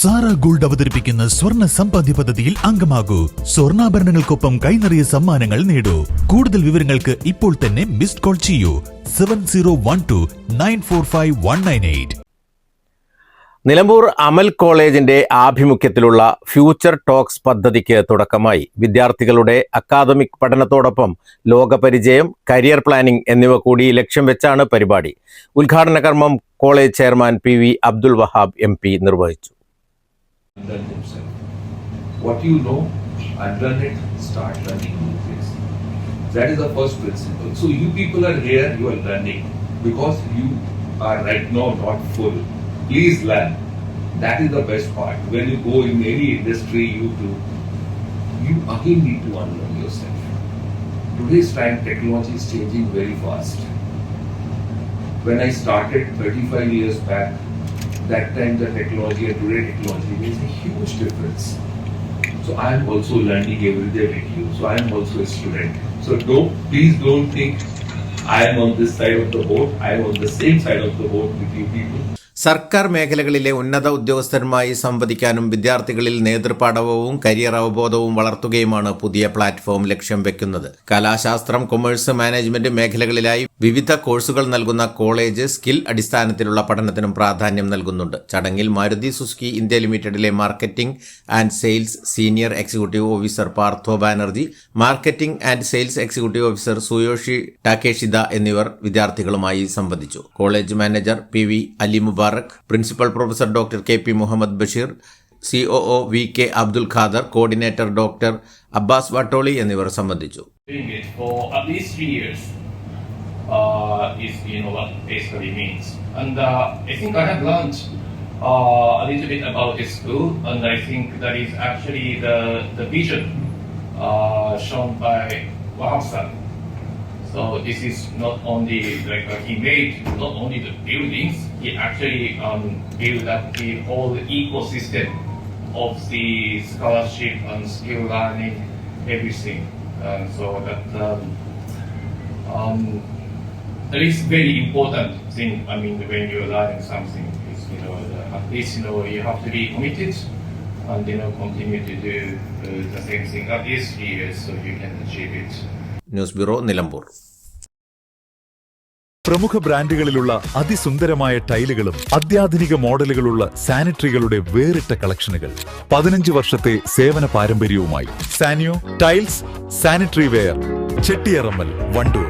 Sara gold അവതരിപ്പിക്കുന്ന സ്വർണ്ണ സമ്പാദ്യ പദ്ധതിയിൽ അംഗമാകൂ. സ്വർണ്ണാഭരണങ്ങൾക്കൊപ്പം കൈനിറിയ സമ്മാനങ്ങൾ നേടൂ. കൂടുതൽ വിവരങ്ങൾക്ക് ഇപ്പോൾ തന്നെ മിസ്ഡ് കോൾ ചെയ്യൂ 7012945198. നിലമ്പൂർ അമൽ കോളേജിന്റെ ആഭിമുഖ്യത്തിലുള്ള ഫ്യൂച്ചർ ടോക്സ് പദ്ധതിക്ക് തുടക്കമായി. വിദ്യാർത്ഥികളുടെ അക്കാദമിക് പഠനത്തോടൊപ്പം ലോകപരിചയം, കരിയർ പ്ലാനിംഗ് എന്നിവ കൂടി ലക്ഷ്യം വെച്ചാണ് പരിപാടി. ഉദ്ഘാടന കർമ്മം college chairman PV Abdul Wahab MP നിർവഹിച്ചു. What you know, unlearn it, start learning new things. That is the first principle. So you people are here, you are learning because you are right now not full. Please learn. That is the best part. When you go in any industry, you again need to unlearn yourself. Today's time, technology is changing very fast. When I started 35 years back, that time the technology and today technology, there is a huge difference. So I am also learning every day with you. So I am also a student. So please don't think I am on this side of the boat. I am on the same side of the boat with you people. സർക്കാർ മേഖലകളിലെ ഉന്നത ഉദ്യോഗസ്ഥരുമായി സംവദിക്കാനും വിദ്യാർത്ഥികളിൽ നേതൃപാഠവും career അവബോധവും വളർത്തുകയുമാണ് പുതിയ platform ലക്ഷ്യം വെക്കുന്നത്. കലാശാസ്ത്രം, commerce, management മേഖലകളിലായി വിവിധ കോഴ്സുകൾ നൽകുന്ന കോളേജ് സ്കിൽ അടിസ്ഥാനത്തിലുള്ള പഠനത്തിനും പ്രാധാന്യം നൽകുന്നുണ്ട്. ചടങ്ങിൽ മാരുതി സുസുക്കി ഇന്ത്യ ലിമിറ്റഡിലെ marketing and sales senior executive officer Partho Banerjee, marketing and sales executive officer Tsuyoshi Takeshita എന്നിവർ വിദ്യാർത്ഥികളുമായി സംവദിച്ചു. College manager PV Ali Mubarak, principal professor doctor KP Muhammad Basheer, COO VK Abdul Khader, coordinator doctor Abbas Vattoli എന്നിവർ സംബന്ധിച്ചു. Is what basically means, and I think I have learned a little bit about this school, and I think that is actually the vision shown by Wahab sir. So this is not only like he made not only the buildings, he actually built up the whole ecosystem of the scholarship and skill learning, everything. So that is very important thing. I mean, when you're learning something, is at least you have to be committed and continue to do the same thing at least 3 years so you can achieve it. News bureau, Nilambur. പ്രമുഖ ബ്രാൻഡുകളിലുള്ള അതിസുന്ദരമായ ടൈലുകളും അത്യാധുനിക മോഡലുകളുള്ള സാനിറ്ററികളുടെ വേറിട്ട കളക്ഷനുകൾ 15 വർഷത്തെ സേവന പാരമ്പര്യവുമായി Saniyo tiles, sanitary ware, Chettiyarammal, Wandoor.